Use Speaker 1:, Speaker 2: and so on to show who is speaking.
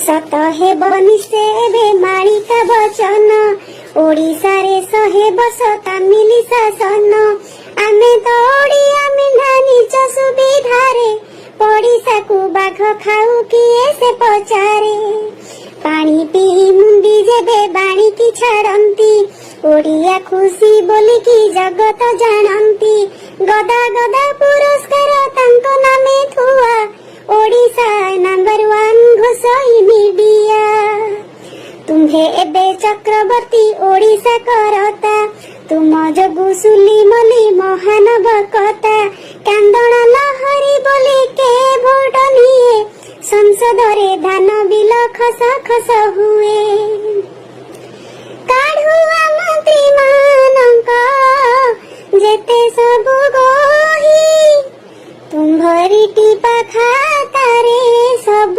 Speaker 1: सत हेब निषेधे मालिका वचन ओडिशा रे सहेब तामिली शासन आमे तो ओडिया मेढा निज सुविधारे पड़िशा को बाघ खाऊ किए से पचारे पानी पी मुंडी जेबे बाणी की छाड़ती ओडिया खुशी बोली की जगत जानती गदा गदा पुरस्कार तांको नामे थुआ ओडिशा नंबर 1 घोषई मीडिया तुम्हे एबे चक्रवर्ती ओडिशा करता तुम जगु सुली मली महानव कथा कांदण लहरी बोली के भोट निये संसद रे धान बिल खस खस हुए काढ़ुआ मंत्री मानक जेते सबु गोही तुम्हरी टीपा खाता रे सब